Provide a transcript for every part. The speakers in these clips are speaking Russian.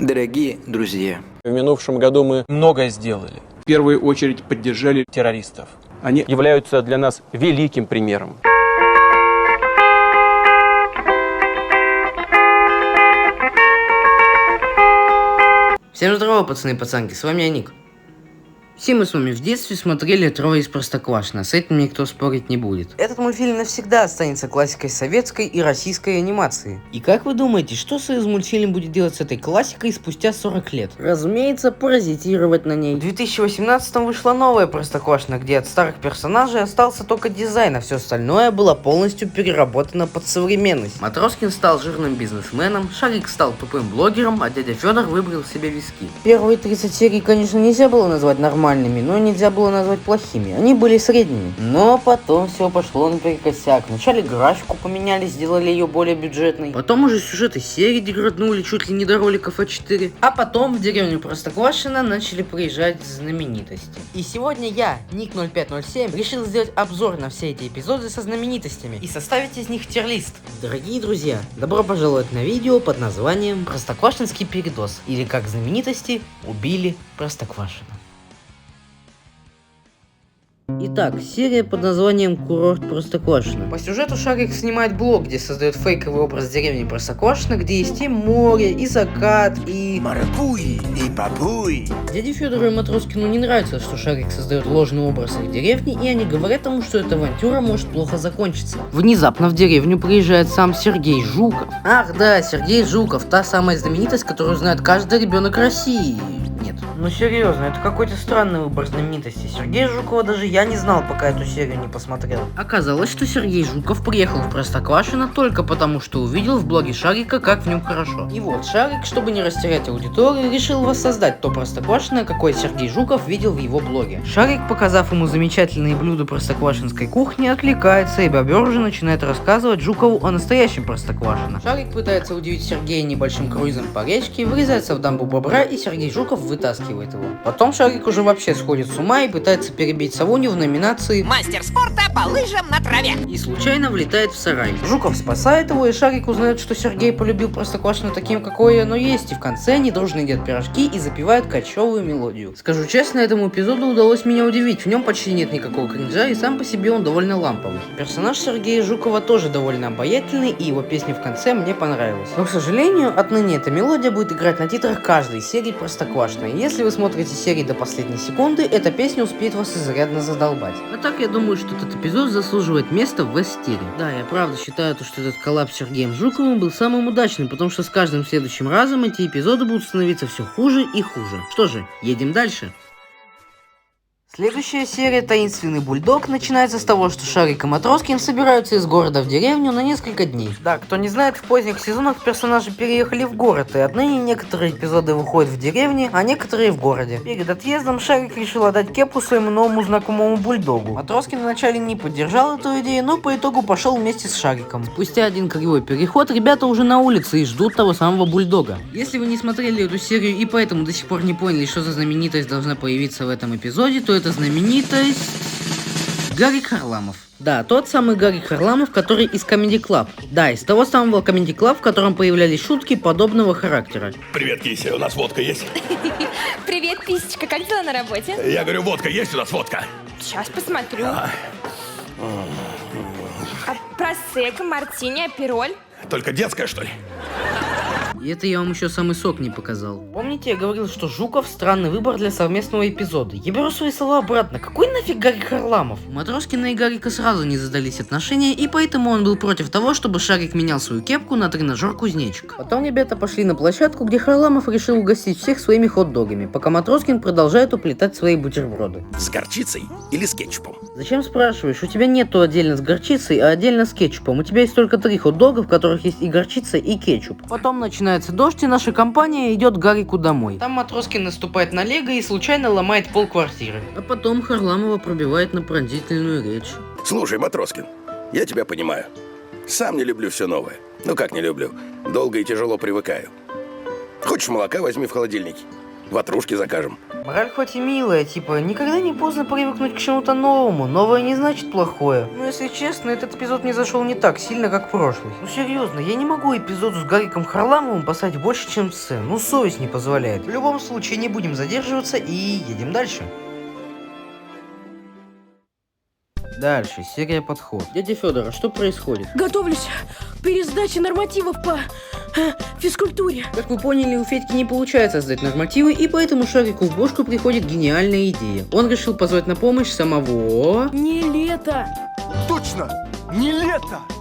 Дорогие друзья, В минувшем году мы многое сделали. В первую очередь поддержали Террористов. Они Являются для нас великим примером. Всем здорово, пацаны и пацанки, с вами я, Ник. Все мы с вами в детстве смотрели «Трое из Простоквашино», с этим никто спорить не будет. Этот мультфильм навсегда останется классикой советской и российской анимации. И как вы думаете, что Союзмультфильм будет делать с этой классикой спустя 40 лет? Разумеется, паразитировать на ней. В 2018-м вышла новая Простоквашино, где от старых персонажей остался только дизайн, а все остальное было полностью переработано под современность. Матроскин стал жирным бизнесменом, Шарик стал тупым блогером, а дядя Федор выбрал себе виски. Первые 30 серий, конечно, нельзя было назвать нормальными, но нельзя было назвать плохими. Они были средними. Но потом все пошло наперекосяк. Вначале графику поменяли, сделали ее более бюджетной. Потом уже сюжеты серии деграднули чуть ли не до роликов А4. А потом в деревню Простоквашино начали приезжать знаменитости. И сегодня я, Ник 0507, решил сделать обзор на все эти эпизоды со знаменитостями и составить из них тир-лист. Дорогие друзья, добро пожаловать на видео под названием «Простоквашинский передоз» или «Как знаменитости убили Простоквашино». Итак, серия под названием «Курорт Простоквашино». По сюжету Шарик снимает блог, где создает фейковый образ деревни Простоквашино, где есть и море, и закат, и... маракуй и папуй. Дяде Федору и Матроскину не нравится, что Шарик создает ложный образ их деревни, и они говорят ему, что эта авантюра может плохо закончиться. Внезапно в деревню приезжает сам Сергей Жуков. Ах да, Сергей Жуков, та самая знаменитость, которую знает каждый ребенок России. Нет, ну серьезно, это какой-то странный выбор знаменитости. Сергея Жукова даже я не знал, пока эту серию не посмотрел. Оказалось, что Сергей Жуков приехал в Простоквашино только потому, что увидел в блоге Шарика, как в нем хорошо. И вот Шарик, чтобы не растерять аудиторию, решил воссоздать то Простоквашино, какое Сергей Жуков видел в его блоге. Шарик, показав ему замечательные блюда простоквашинской кухни, отвлекается, и бобер уже начинает рассказывать Жукову о настоящем Простоквашино. Шарик пытается удивить Сергея небольшим круизом по речке, врезается в дамбу бобра, и Сергей Жуков вытаскивает его. Потом Шарик уже вообще сходит с ума и пытается перебить Савунью в номинации «Мастер спорта по лыжам на траве». И случайно влетает в сарай. Жуков спасает его, и Шарик узнает, что Сергей полюбил Простоквашино таким, какое оно есть, и в конце они дружно едят пирожки и запевают кочевую мелодию. Скажу честно, этому эпизоду удалось меня удивить, в нем почти нет никакого кринжа, и сам по себе он довольно ламповый. Персонаж Сергея Жукова тоже довольно обаятельный, и его песня в конце мне понравилась. Но, к сожалению, отныне эта мелодия будет играть на титрах каждой серии Простоквашино, и если вы смотрите серии до последней секунды, эта песня успеет вас изрядно задолбать. А так я думаю, что этот эпизод заслуживает места в S-тире. Да, я правда считаю, что этот коллапс с Сергеем Жуковым был самым удачным, потому что с каждым следующим разом эти эпизоды будут становиться все хуже и хуже. Что же, едем дальше. Следующая серия «Таинственный бульдог» начинается с того, что Шарик и Матроскин собираются из города в деревню на несколько дней. Да, кто не знает, в поздних сезонах персонажи переехали в город, и отныне некоторые эпизоды выходят в деревне, а некоторые в городе. Перед отъездом Шарик решил отдать кепку своему новому знакомому бульдогу. Матроскин вначале не поддержал эту идею, но по итогу пошел вместе с Шариком. Спустя один кривой переход ребята уже на улице и ждут того самого бульдога. Если вы не смотрели эту серию и поэтому до сих пор не поняли, что за знаменитость должна появиться в этом эпизоде, то это знаменитость Гарик Харламов. Да, тот самый Гарик Харламов, который из Comedy Club. Да, из того самого Comedy Club, в котором появлялись шутки подобного характера. Привет, Кися, у нас водка есть? Привет, Писечка, как дела на работе? Я говорю, водка есть у нас, водка? Сейчас посмотрю. А просекко, мартини, апероль? Только детская, что ли? И это я вам еще самый сок не показал. Помните, я говорил, что Жуков странный выбор для совместного эпизода? Я беру свои слова обратно. Какой нафиг Гарик Харламов? У Матроскина и Гарика сразу не задались отношения, и поэтому он был против того, чтобы Шарик менял свою кепку на тренажер-кузнечик. Потом ребята пошли на площадку, где Харламов решил угостить всех своими хот-догами, пока Матроскин продолжает уплетать свои бутерброды. С горчицей или с кетчупом? Зачем спрашиваешь? У тебя нету отдельно с горчицей, а отдельно с кетчупом. У тебя есть только 3 хот-дога, в которых есть и горчица, и кетчуп. Потом начинается дождь, и наша компания идет к Гарику домой. Там Матроскин наступает на Лего и случайно ломает пол квартиры. А потом Харламова пробивает на пронзительную речь. Слушай, Матроскин, я тебя понимаю. Сам не люблю все новое. Ну как не люблю? Долго и тяжело привыкаю. Хочешь молока, возьми в холодильнике. Ватрушки закажем. Мораль хоть и милая, типа, никогда не поздно привыкнуть к чему-то новому. Новое не значит плохое. Но если честно, этот эпизод мне зашел не так сильно, как прошлый. Ну серьезно, я не могу эпизоду с Гариком Харламовым поставить больше, чем сцену. Ну совесть не позволяет. В любом случае, не будем задерживаться и едем дальше. Дальше, серия «Подход». Дядя Федор, а что происходит? Готовлюсь к пересдаче нормативов по физкультуре. Как вы поняли, у Федьки не получается сдать нормативы, и поэтому Шарику в бошку приходит гениальная идея. Он решил позвать на помощь самого... Не лето.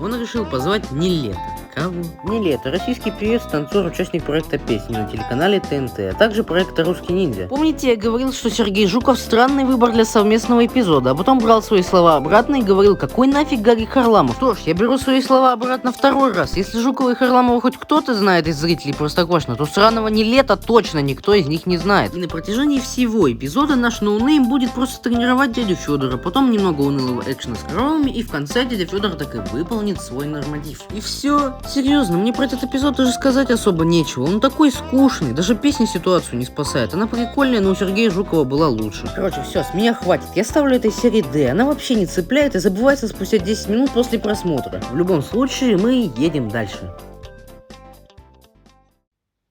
Он решил позвать Нилета. Кого? Нилета, российский певец, танцор, участник проекта «Песни» на телеканале ТНТ, а также проекта «Русский ниндзя». Помните, я говорил, что Сергей Жуков странный выбор для совместного эпизода, а потом брал свои слова обратно и говорил, какой нафиг Гарик Харламов. Что ж, я беру свои слова обратно второй раз. Если Жукова и Харламова хоть кто-то знает из зрителей Простоквашино, то сраного Нилета точно никто из них не знает. И на протяжении всего эпизода наш ноунейм будет просто тренировать дядю Федора, потом немного унылого экшена с коровами, и в конце дядя Федор так и выполнит свой норматив. И все. Серьезно, мне про этот эпизод даже сказать особо нечего. Он такой скучный, даже песня ситуацию не спасает. Она прикольная, но у Сергея Жукова была лучше. Короче, все, с меня хватит. Я ставлю этой серии D. Она вообще не цепляет и забывается спустя 10 минут после просмотра. В любом случае, мы едем дальше.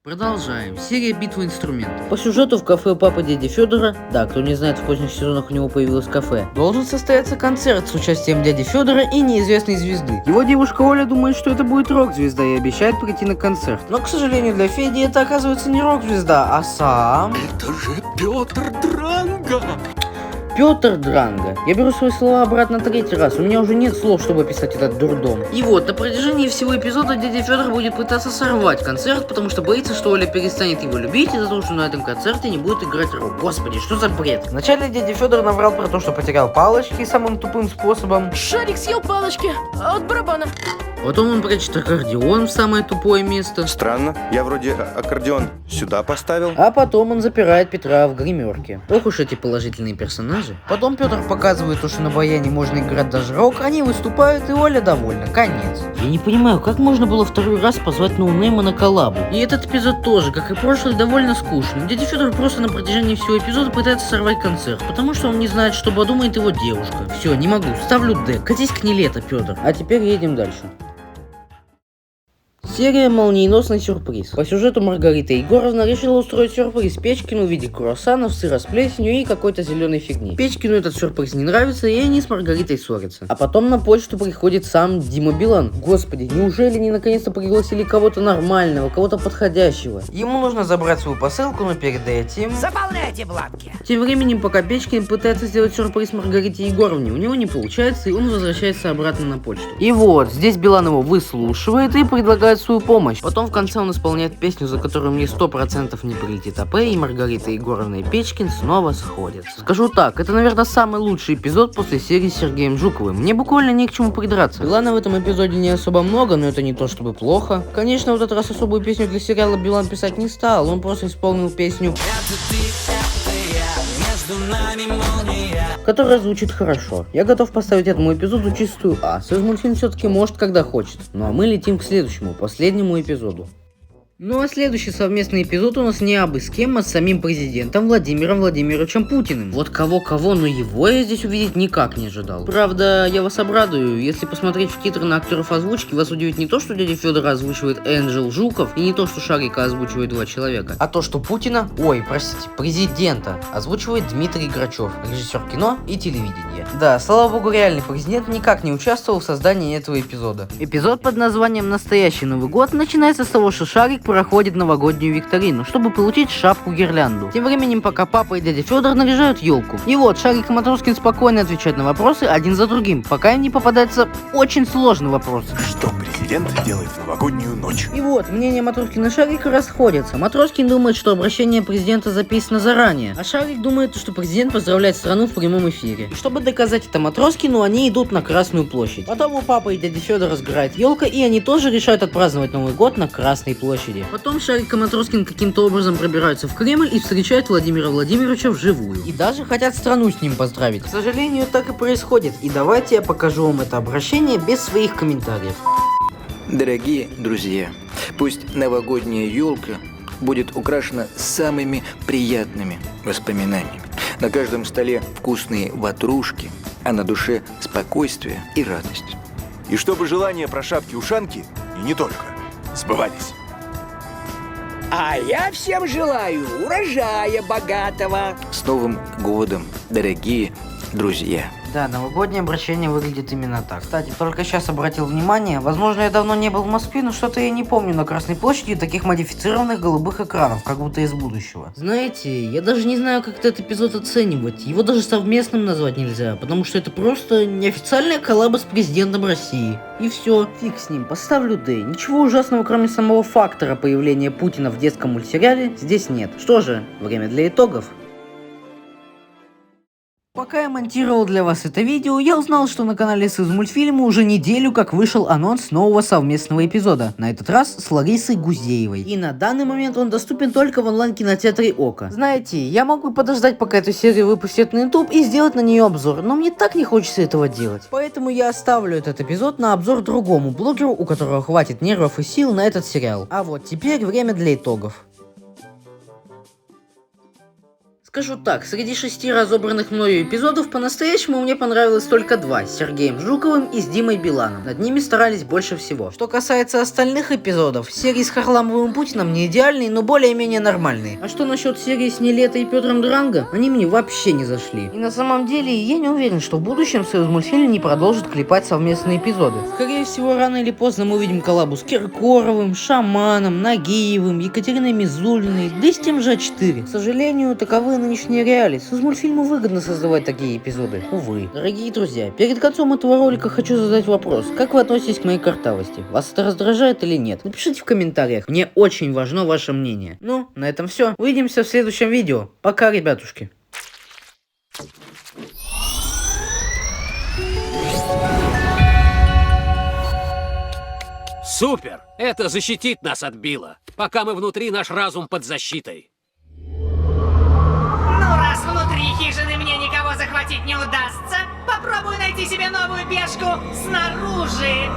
Продолжаем. Серия «Битва инструментов». По сюжету в кафе папы дяди Федора, да, кто не знает, в поздних сезонах у него появилось кафе, должен состояться концерт с участием дяди Федора и неизвестной звезды. Его девушка Оля думает, что это будет рок-звезда и обещает прийти на концерт. Но, к сожалению для Феди, это оказывается не рок-звезда, а сам... Это же Петр Дранга! Петр Дранга. Я беру свои слова обратно третий раз. У меня уже нет слов, чтобы описать этот дурдом. И вот, на протяжении всего эпизода дядя Федор будет пытаться сорвать концерт, потому что боится, что Оля перестанет его любить из-за того, что на этом концерте не будет играть рок. Господи, что за бред? Вначале дядя Федор наврал про то, что потерял палочки самым тупым способом. Шарик съел палочки от барабана. Потом он прячет аккордеон в самое тупое место. Странно, я вроде аккордеон сюда поставил. А потом он запирает Петра в гримерке. Ох уж эти положительные персонажи. Потом Петр показывает то, что на баяне можно играть даже рок, они выступают, и Оля довольна. Конец. Я не понимаю, как можно было второй раз позвать ноунейма на коллабу. И этот эпизод тоже, как и прошлый, довольно скучный. Дядя Федор просто на протяжении всего эпизода пытается сорвать концерт, потому что он не знает, что подумает его девушка. Все, не могу, ставлю Д. Катись к Нилета, Петр. А теперь едем дальше. Серия «Молниеносный сюрприз». По сюжету Маргарита Егоровна решила устроить сюрприз Печкину в виде круассанов, сыра с плесенью и какой-то зеленой фигни. Печкину этот сюрприз не нравится, и они с Маргаритой ссорятся. А потом на почту приходит сам Дима Билан. Господи, неужели они наконец-то пригласили кого-то нормального, кого-то подходящего? Ему нужно забрать свою посылку, но перед этим... Заполняйте бланки. Тем временем, пока Печкин пытается сделать сюрприз Маргарите Егоровне, у него не получается, и он возвращается обратно на почту. И вот, здесь Билан его выслушивает и предлагает свою помощь. Потом в конце он исполняет песню, за которую мне 100% не прилетит АП, и Маргарита Егоровна и Печкин снова сходятся. Скажу так, это, наверное, самый лучший эпизод после серии с Сергеем Жуковым. Мне буквально не к чему придраться. Билана в этом эпизоде не особо много, но это не то чтобы плохо. Конечно, в этот раз особую песню для сериала Билан писать не стал, он просто исполнил песню, которая звучит хорошо. Я готов поставить этому эпизоду чистую А. Соцмультфильм все-таки может, когда хочет. Ну а мы летим к следующему, последнему эпизоду. Ну а следующий совместный эпизод у нас не абы с кем, а с самим президентом Владимиром Владимировичем Путиным. Вот кого-кого, но его я здесь увидеть никак не ожидал. Правда, я вас обрадую, если посмотреть в титры на актеров озвучки, вас удивит не то, что дядя Федора озвучивает Энджел Жуков, и не то, что Шарика озвучивает два человека, а то, что Путина, президента, озвучивает Дмитрий Грачев, режиссер кино и телевидения. Да, слава богу, реальный президент никак не участвовал в создании этого эпизода. Эпизод под названием «Настоящий Новый год» начинается с того, что Шарик проходит новогоднюю викторину, чтобы получить шапку-гирлянду. Тем временем, пока папа и дядя Федор наряжают елку. И вот, Шарик и Матроскин спокойно отвечают на вопросы один за другим, пока им не попадается очень сложный вопрос. Что президент делает в новогоднюю ночь? И вот, мнения Матроскина и Шарика расходятся. Матроскин думает, что обращение президента записано заранее, а Шарик думает, что президент поздравляет страну в прямом эфире. Чтобы доказать это Матроскину, они идут на Красную площадь. Потом у папы и дяди Федора сгорает елка, и они тоже решают отпраздновать Новый год на Красной площади. Потом Шарик и Матроскин каким-то образом пробираются в Кремль и встречают Владимира Владимировича вживую. И даже хотят страну с ним поздравить. К сожалению, так и происходит. И давайте я покажу вам это обращение без своих комментариев. Дорогие друзья, пусть новогодняя елка будет украшена самыми приятными воспоминаниями. На каждом столе вкусные ватрушки, а на душе спокойствие и радость. И чтобы желания про шапки-ушанки, и не только, сбывались. А я всем желаю урожая богатого. С Новым годом, дорогие друзья! Да, новогоднее обращение выглядит именно так. Кстати, только сейчас обратил внимание, возможно, я давно не был в Москве, но что-то я не помню на Красной площади таких модифицированных голубых экранов, как будто из будущего. Знаете, я даже не знаю, как этот эпизод оценивать. Его даже совместным назвать нельзя, потому что это просто неофициальная коллаба с президентом России. И все, фиг с ним, поставлю D. Ничего ужасного, кроме самого фактора появления Путина в детском мультсериале, здесь нет. Что же, время для итогов. Пока я монтировал для вас это видео, я узнал, что на канале Сыз Мультфильма уже неделю как вышел анонс нового совместного эпизода, на этот раз с Ларисой Гузеевой. И на данный момент он доступен только в онлайн-кинотеатре Ока. Знаете, я могу подождать, пока эту серию выпустят на YouTube и сделать на нее обзор, но мне так не хочется этого делать. Поэтому я оставлю этот эпизод на обзор другому блогеру, у которого хватит нервов и сил на этот сериал. А вот теперь время для итогов. Скажу так, среди 6 разобранных мною эпизодов по-настоящему мне понравилось только 2, с Сергеем Жуковым и с Димой Биланом. Над ними старались больше всего. Что касается остальных эпизодов, серии с Харламовым Путиным не идеальные, но более-менее нормальные. А что насчет серии с Нилеттой и Петром Дранго, они мне вообще не зашли. И на самом деле, я не уверен, что в будущем Союзмультфильм не продолжит клепать совместные эпизоды. Скорее всего, рано или поздно мы увидим коллабу с Киркоровым, Шаманом, Нагиевым, Екатериной Мизулиной, да и с тем же А4. К сожалению, таковы нынешние реалии. Союзмультфильму выгодно создавать такие эпизоды. Увы. Дорогие друзья, перед концом этого ролика хочу задать вопрос. Как вы относитесь к моей картавости? Вас это раздражает или нет? Напишите в комментариях. Мне очень важно ваше мнение. Ну, на этом все. Увидимся в следующем видео. Пока, ребятушки. Супер! Это защитит нас от Билла. Пока мы внутри, наш разум под защитой. Ну, раз внутри хижины мне никого захватить не удастся, попробую найти себе новую пешку снаружи.